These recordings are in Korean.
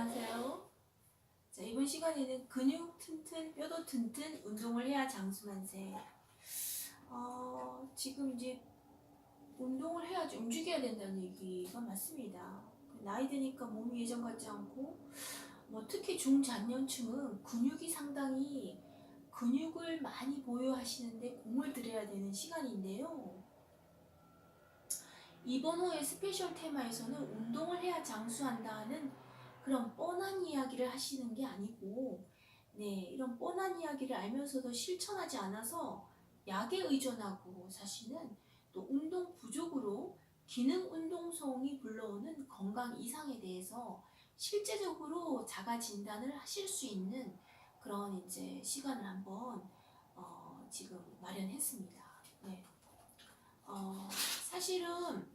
안녕하세요. 자, 이번 시간에는 근육 튼튼, 뼈도 튼튼, 운동을 해야 장수만세. 지금 이제 운동을 해야지 움직여야 된다는 얘기가 맞습니다. 나이 드니까 몸이 예전 같지 않고, 특히 중장년층은 근육이 상당히 근육을 많이 보유하시는데 공을 들여야 되는 시간인데요. 이번 호의 스페셜 테마에서는 운동을 해야 장수한다는 그런 뻔한 이야기를 하시는 게 아니고, 이런 뻔한 이야기를 알면서도 실천하지 않아서 약에 의존하고 사시는, 또 운동 부족으로 기능 운동성이 불러오는 건강 이상에 대해서 실제적으로 자가 진단을 하실 수 있는 그런 이제 시간을 한번 지금 마련했습니다. 네. 사실은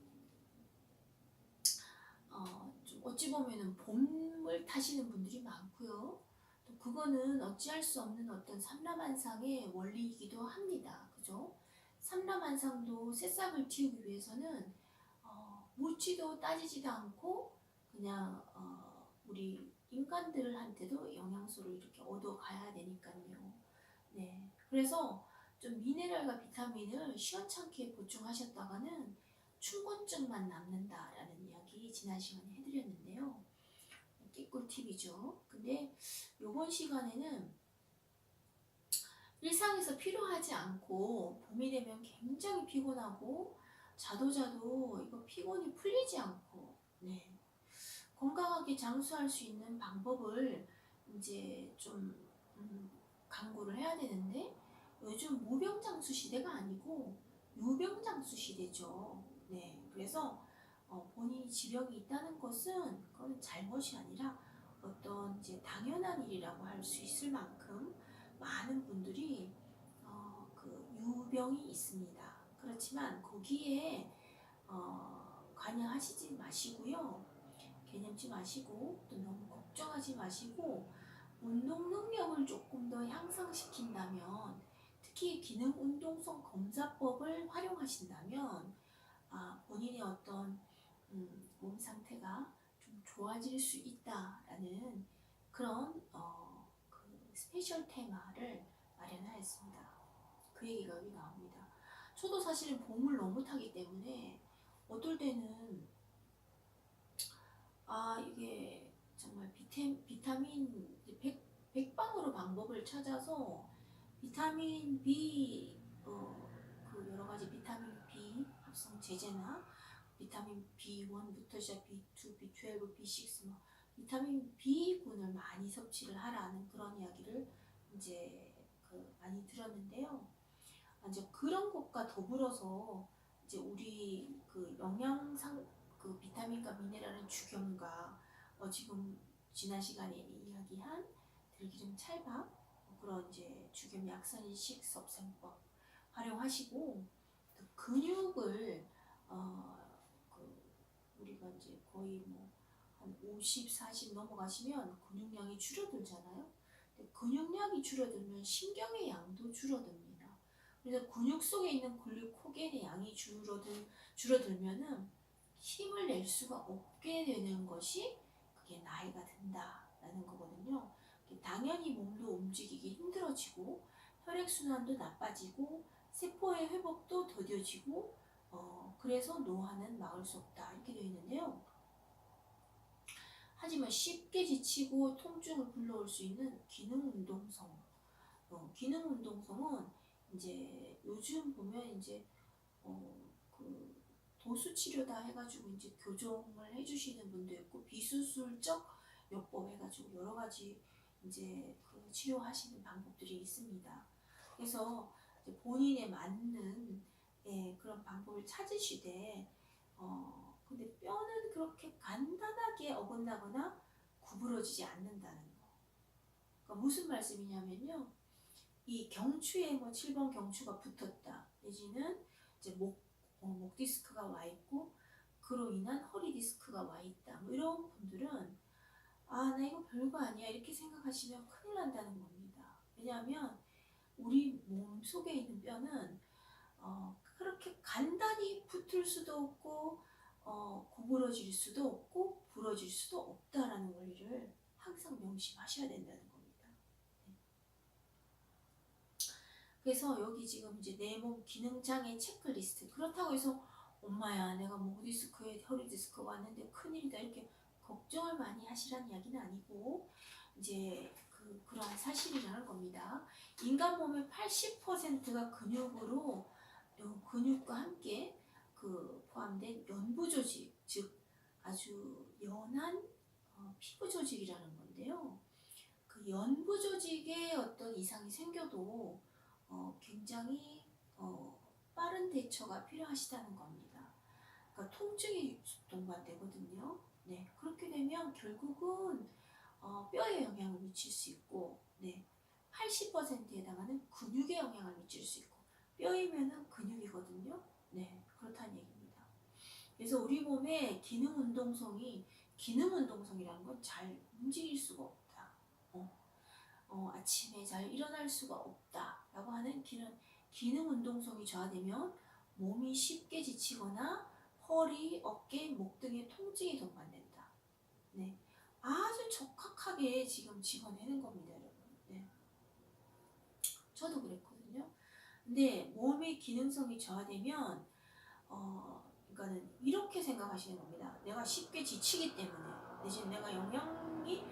좀 어찌 보면은 봄을 타시는 분들이 많고요. 또 그거는 어찌할 수 없는 어떤 삼라만상의 원리이기도 합니다. 그죠? 삼라만상도 새싹을 틔우기 위해서는 묻지도 따지지도 않고 그냥 우리 인간들한테도 영양소를 이렇게 얻어가야 되니까요. 네. 그래서 좀 미네랄과 비타민을 시원찮게 보충하셨다가는 충곤증만 남는다라는 이야기 지난 시간에 해드렸는데요. 꿀 팁이죠. 근데 이번 시간에는 일상에서 필요하지 않고 봄이 되면 굉장히 피곤하고 자도 이거 피곤이 풀리지 않고 건강하게 장수할 수 있는 방법을 이제 좀 강구를 해야 되는데, 요즘 무병장수 시대가 아니고 유병장수 시대죠. 그래서 본인이 지병이 있다는 것은 그건 잘못이 아니라 어떤 이제 당연한 일이라고 할 수 있을 만큼 많은 분들이 그 유병이 있습니다. 그렇지만 거기에 관여하시지 마시고요. 개념치 마시고 또 너무 걱정하지 마시고, 운동 능력을 조금 더 향상시킨다면, 특히 기능 운동성 검사법을 활용하신다면 본인의 어떤 몸 상태가 좀 좋아질 수 있다라는 그런 그 스페셜 테마를 마련하였습니다. 그 얘기가 여기 나옵니다. 저도 사실은 봄을 너무 타기 때문에 어떨 때는 이게 정말 비타민 백방으로 방법을 찾아서 비타민 B 그 여러 가지 비타민 B 합성 제제나 비타민 B1부터 시작 B2, B12, B6 비타민 B군을 많이 섭취를 하라는 그런 이야기를 이제 많이 들었는데요. 이제 그런 것과 더불어서 이제 우리 그 영양상 그 비타민과 미네랄은 주겸과 지금 지난 시간에 이야기한 들기름 찰밥 그런 이제 주겸 약산인 식섭생법 활용하시고, 또 근육을 그 우리가 이제 거의 뭐 한 50, 40 넘어가시면 근육량이 줄어들잖아요. 근데 근육량이 줄어들면 신경의 양도 줄어듭니다. 그래서 근육 속에 있는 글루코겐의 양이 줄어들면은 힘을 낼 수가 없게 되는 것이 그게 나이가 든다라는 거거든요. 당연히 몸도 움직이기 힘들어지고 혈액순환도 나빠지고 세포의 회복도 더뎌지고 그래서 노화는 막을 수 없다 이렇게 되어 있는데요. 하지만 쉽게 지치고 통증을 불러올 수 있는 기능 운동성. 기능 운동성은 이제 요즘 보면 이제 그 도수 치료다 해가지고 이제 교정을 해주시는 분도 있고, 비수술적 요법 해가지고 여러 가지 이제 그 치료하시는 방법들이 있습니다. 그래서 이제 본인에 맞는 그런 방법을 찾으시되, 근데 뼈는 그렇게 간단하게 어긋나거나 구부러지지 않는다는 거. 그러니까 무슨 말씀이냐면요. 이 경추에 뭐 7번 경추가 붙었다, 내지는 이제 목 디스크가 와 있고 그로 인한 허리 디스크가 와 있다, 뭐 이런 분들은 나 이거 별거 아니야 이렇게 생각하시면 큰일 난다는 겁니다. 왜냐하면 우리 몸 속에 있는 뼈는 그렇게 간단히 붙을 수도 없고 구부러질 수도 없고 부러질 수도 없다라는 원리를 항상 명심하셔야 된다는 겁니다. 네. 그래서 여기 지금 이제 내 몸 기능 장애 체크리스트. 그렇다고 해서 엄마야 내가 뭐 디스크에 허리 디스크가 왔는데 큰일이다 이렇게 걱정을 많이 하시라는 이야기는 아니고 이제 그러한 사실이라는 겁니다. 인간 몸의 80%가 근육으로 근육과 함께 포함된 연부 조직, 즉 아주 연한 피부 조직이라는 건데요. 그 연부 조직에 어떤 이상이 생겨도 굉장히 빠른 대처가 필요하시다는 겁니다. 그러니까 통증이 동반되거든요. 네, 그렇게 되면 결국은 뼈에 영향을 미칠 수 있고, 네, 80%에 해당하는 근육에 영향을 미칠 수 있고, 뼈이면은 근육이거든요. 네, 그렇다는 얘기입니다. 그래서 우리 몸의 기능 운동성이라는 건 잘 움직일 수가 없다. 아침에 잘 일어날 수가 없다라고 하는 기능 운동성이 저하되면 몸이 쉽게 지치거나 허리, 어깨, 목 등의 통증이 동반된다. 네, 아주 적확하게 지금 집어내는 겁니다, 여러분. 네. 저도 그랬거든요. 근데 몸의 기능성이 저하되면 그러니까는 이렇게 생각하시는 겁니다. 내가 쉽게 지치기 때문에, 내지는 내가 영양이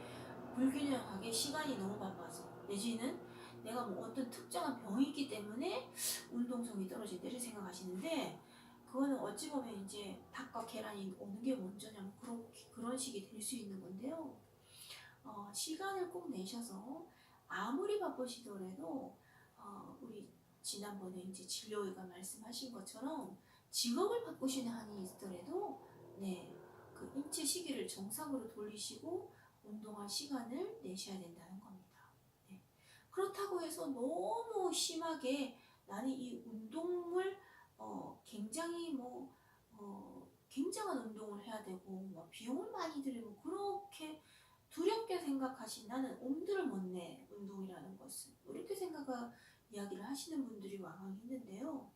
불균형하게 시간이 너무 바빠서, 내지는 내가 뭐 어떤 특정한 병이 있기 때문에 운동성이 떨어진다 이렇게 생각하시는데, 그거는 어찌 보면 이제 닭과 계란이 어느 게 먼저냐면 그런 식이 될 수 있는 건데요. 시간을 꼭 내셔서 아무리 바쁘시더라도 우리 지난번에 이제 진료의가 말씀하신 것처럼 직업을 바꾸시는 한이 있더라도 네, 그 인체 시계를 정상으로 돌리시고 운동할 시간을 내셔야 된다는 겁니다. 네. 그렇다고 해서 너무 심하게 나는 이 운동을 굉장히 굉장한 운동을 해야 되고 비용을 많이 들이고 그렇게 두렵게 생각하신 나는 엄두를 못 내 운동이라는 것은 이렇게 이야기를 하시는 분들이 왕왕 있는데요.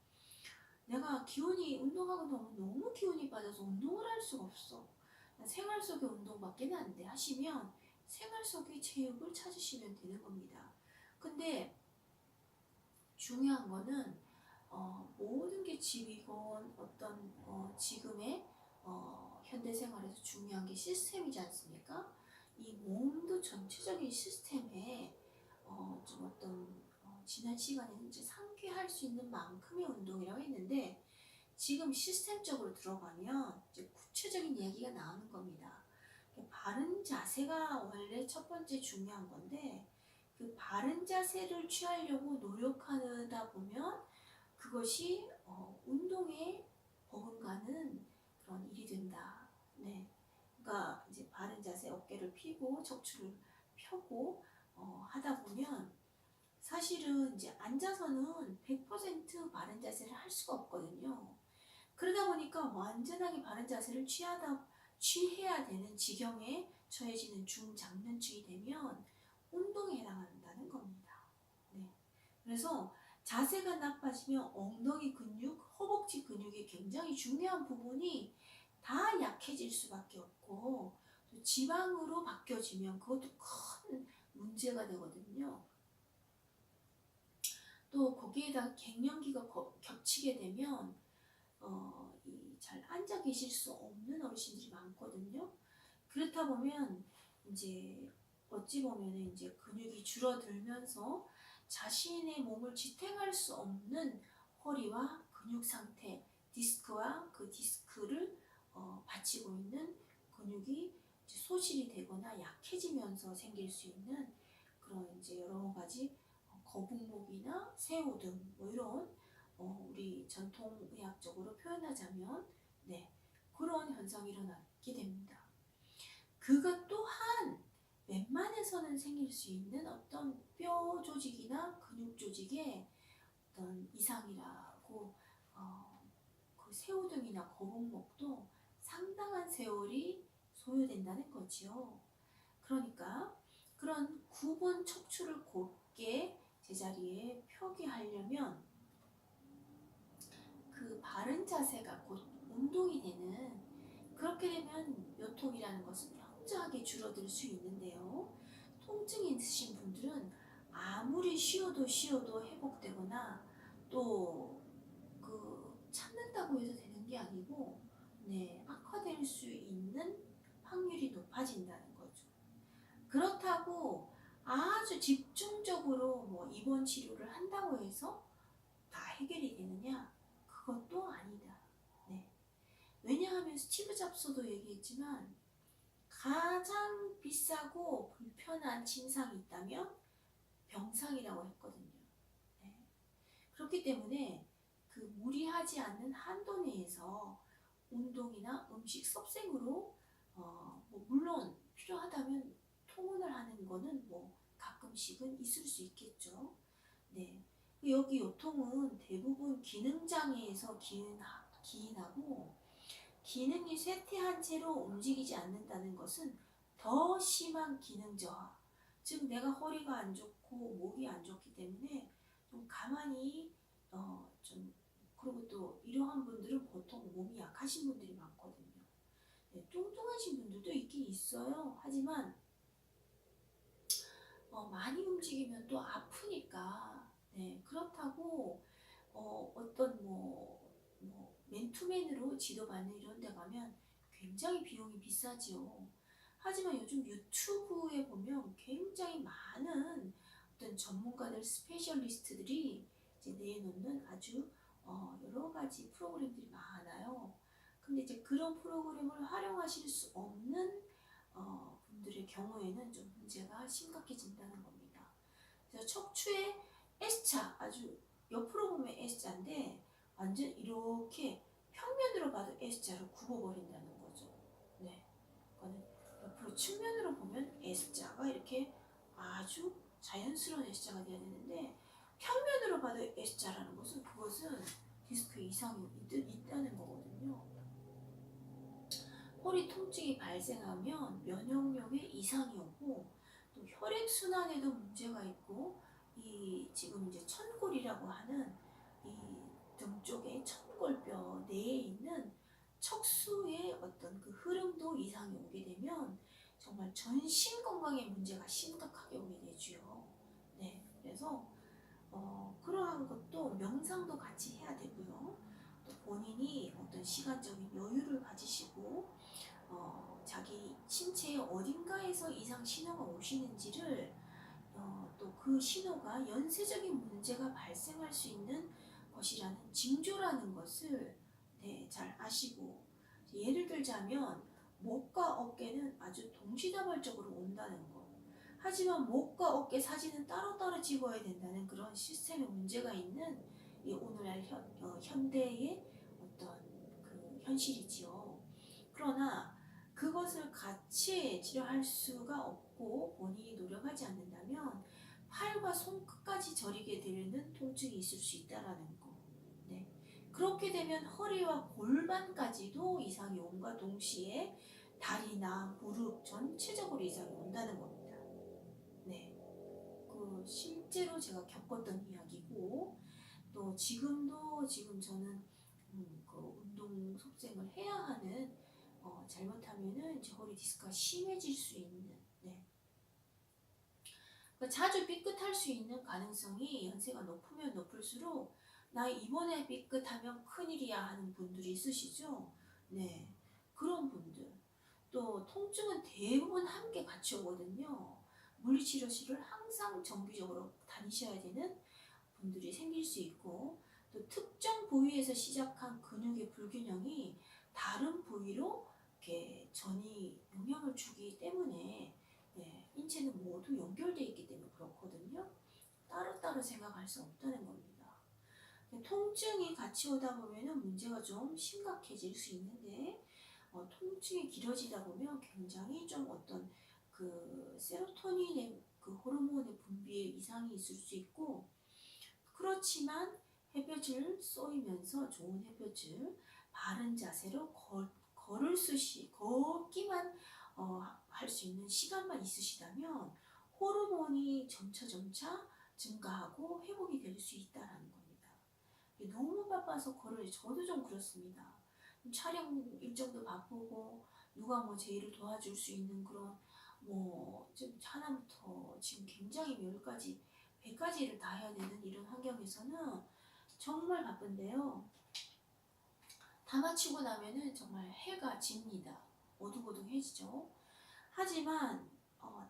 내가 운동하고 너무 기운이 빠져서 운동을 할 수가 없어. 생활 속의 운동밖에 안 돼 하시면 생활 속의 체육을 찾으시면 되는 겁니다. 근데 중요한 거는 모든 게 집이건 어떤 지금의 현대 생활에서 중요한 게 시스템이지 않습니까? 이 몸도 전체적인 시스템에 좀 지난 시간에는 이제 상쾌할 수 있는 만큼의 운동이라고 했는데 지금 시스템적으로 들어가면 이제 구체적인 이야기가 나오는 겁니다. 바른 자세가 원래 첫 번째 중요한 건데 그 바른 자세를 취하려고 노력하다 보면 그것이 운동에 버금가는 그런 일이 된다. 네. 그러니까 이제 바른 자세 어깨를 펴고 척추를 펴고 하다 보면 사실은 이제 앉아서는 100% 바른 자세를 할 수가 없거든요. 그러다 보니까 완전하게 바른 자세를 취해야 되는 지경에 처해지는 중장년층이 되면 운동에 해당한다는 겁니다. 네. 그래서 자세가 나빠지면 엉덩이 근육, 허벅지 근육이 굉장히 중요한 부분이 다 약해질 수밖에 없고 또 지방으로 바뀌어지면 그것도 큰 문제가 되거든요. 또 거기에다 갱년기가 겹치게 되면 잘 앉아 계실 수 없는 어르신들이 많거든요. 그렇다 보면 이제 어찌 보면 이제 근육이 줄어들면서 자신의 몸을 지탱할 수 없는 허리와 근육 상태, 디스크와 그 디스크를 받치고 있는 근육이 이제 소실이 되거나 약해지면서 생길 수 있는 그런 이제 여러 가지 거북목이나 새우등 이런 우리 전통의학적으로 표현하자면 네, 그런 현상이 일어나게 됩니다. 그것 또한 웬만해서는 생길 수 있는 어떤 뼈 조직이나 근육 조직의 어떤 이상이라고 그 새우등이나 거북목도 상당한 세월이 소요된다는 거지요. 그러니까 그런 굽은 척추를 곧게 제자리에 펴게 하려면 그 바른 자세가 곧 운동이 되는 그렇게 되면 요통이라는 것은 현저하게 줄어들 수 있는데요. 통증이 있으신 분들은 아무리 쉬어도 회복되거나 또 참는다고 해서 되는 게 아니고 악화될 수 있는 확률이 높아진다는 거죠. 그렇다고 아주 집중적으로 입원 치료를 한다고 해서 다 해결이 되느냐? 그것도 아니다. 왜냐하면 스티브 잡스도 얘기했지만 가장 비싸고 불편한 침상이 있다면 병상이라고 했거든요. 그렇기 때문에 그 무리하지 않는 한도 내에서 운동이나 음식 섭생으로 물론 필요하다면 통원을 하는 거는 가끔씩은 있을 수 있겠죠. 여기 요통은 대부분 기능장애에서 기인하고 기능이 쇠퇴한 채로 움직이지 않는다는 것은 더 심한 기능 저하, 즉 내가 허리가 안 좋고 목이 안 좋기 때문에 좀 가만히 그리고 또 이러한 분들은 보통 몸이 약하신 분들이 많거든요. 뚱뚱하신 분들도 있긴 있어요. 하지만 많이 움직이면 또 아프니까 그렇다고 어떤 맨투맨으로 지도받는 이런 데 가면 굉장히 비용이 비싸지요. 하지만 요즘 유튜브에 보면 굉장히 많은 어떤 전문가들, 스페셜리스트들이 이제 내놓는 아주 여러 가지 프로그램들이 많아요. 근데 이제 그런 프로그램을 활용하실 수 없는 분들의 경우에는 좀 문제가 심각해진다는 겁니다. 그래서 척추의 S자, 아주 옆으로 보면 S자인데 완전 이렇게 평면으로 봐도 S자로 굽어버린다는 거죠. 그거는 옆으로 측면으로 보면 S자가 이렇게 아주 자연스러운 S자가 되어야 되는데 평면으로 봐도 S자라는 것은 그것은 디스크 이상이 있다는 거거든요. 허리 통증이 발생하면 면역력에 이상이 오고 또 혈액순환에도 문제가 있고 지금 이제 천골이라고 하는 이 등 쪽에 천골뼈 내에 있는 척수의 어떤 그 흐름도 이상이 오게 되면 정말 전신 건강에 문제가 심각하게 오게 되죠. 그래서 그러한 것도 명상도 같이 해야 되고요. 또 본인이 어떤 시간적인 여유를 가지시고 자기 신체의 어딘가에서 이상 신호가 오시는지를 또 그 신호가 연쇄적인 문제가 발생할 수 있는 것이라는 징조라는 것을 잘 아시고 예를 들자면 목과 어깨는 아주 동시다발적으로 온다는 것. 하지만 목과 어깨 사진은 따로따로 찍어야 된다는 그런 시스템에 문제가 있는 이 오늘날 현대의 어떤 그 현실이지요. 그러나 그것을 같이 치료할 수가 없고 본인이 노력하지 않는다면 팔과 손끝까지 저리게 되는 통증이 있을 수 있다는 거. 그렇게 되면 허리와 골반까지도 이상이 온과 동시에 다리나 무릎 전체적으로 이상이 온다는 겁니다. 실제로 제가 겪었던 이야기고 또 지금 저는 그 운동 속생을 해야 하는 잘못하면은 이제 허리 디스크가 심해질 수 있는 그러니까 자주 삐끗할 수 있는 가능성이 연세가 높으면 높을수록 나 이번에 삐끗하면 큰일이야 하는 분들이 있으시죠. 그런 분들 또 통증은 대부분 함께 같이 오거든요. 물리치료실을 항상 정기적으로 다니셔야 되는 분들이 생길 수 있고 또 특정 부위에서 시작한 근육의 불균형이 다른 부위로 이렇게 전이 영향을 주기 때문에 인체는 모두 연결되어 있기 때문에 그렇거든요. 따로따로 생각할 수 없다는 겁니다. 통증이 같이 오다 보면 문제가 좀 심각해질 수 있는데 통증이 길어지다 보면 굉장히 좀 어떤 그 세로토닌의 그 호르몬의 분비에 이상이 있을 수 있고 그렇지만 햇볕을 쏘이면서 좋은 햇볕을 바른 자세로 걷기만 할 수 있는 시간만 있으시다면 호르몬이 점차 증가하고 회복이 될 수 있다는 겁니다. 너무 바빠서 저도 좀 그렇습니다. 촬영 일정도 바쁘고 누가 뭐 제 일을 도와줄 수 있는 그런 좀 하나부터 지금 굉장히 10가지, 100가지를 다 해야 되는 이런 환경에서는 정말 바쁜데요. 다 마치고 나면은 정말 해가 집니다. 어둑어둑해지죠. 하지만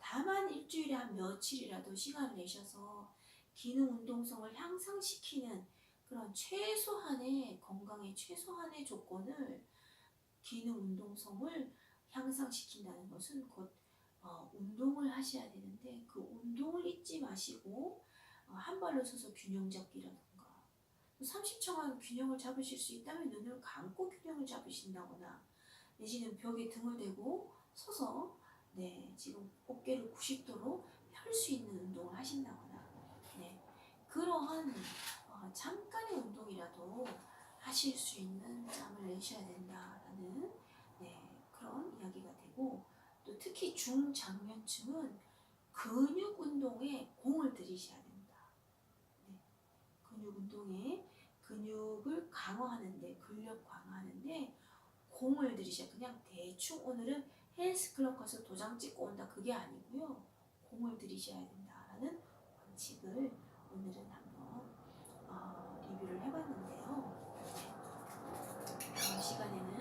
다만 일주일에 한 며칠이라도 시간을 내셔서 기능 운동성을 향상시키는 그런 최소한의 건강의 최소한의 조건을, 기능 운동성을 향상시킨다는 것은 곧 운동을 하셔야 되는데, 그 운동을 잊지 마시고 한 발로 서서 균형 잡기라든가, 30초만 균형을 잡으실 수 있다면 눈을 감고 균형을 잡으신다거나, 내지는 벽에 등을 대고 서서 지금 어깨를 90도로 펼 수 있는 운동을 하신다거나, 그러한 잠깐의 운동이라도 하실 수 있는 짬을 내셔야 된다라는 그런 이야기가 되고, 또 특히 중장년층은 근육 운동에 공을 들이셔야 된다. 근육 운동에, 근육을 강화하는데, 근력 강화하는데 공을 들이셔야, 그냥 대충 오늘은 헬스클럽 가서 도장 찍고 온다, 그게 아니고요. 공을 들이셔야 된다라는 원칙을 오늘은 한번 리뷰를 해봤는데요. 다음 시간에는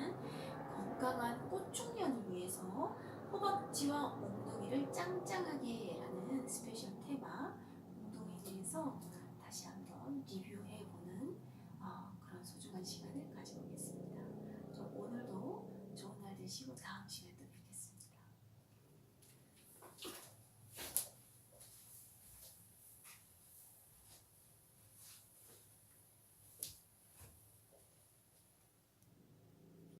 건강한 꽃중년을 위해서 허벅지와 엉덩이를 짱짱하게 하는 스페셜 테마 운동에 대해서 다시 한번 리뷰해보는 그런 소중한 시간을 가져보겠습니다. 오늘도 좋은 날 되시고 다음 시간에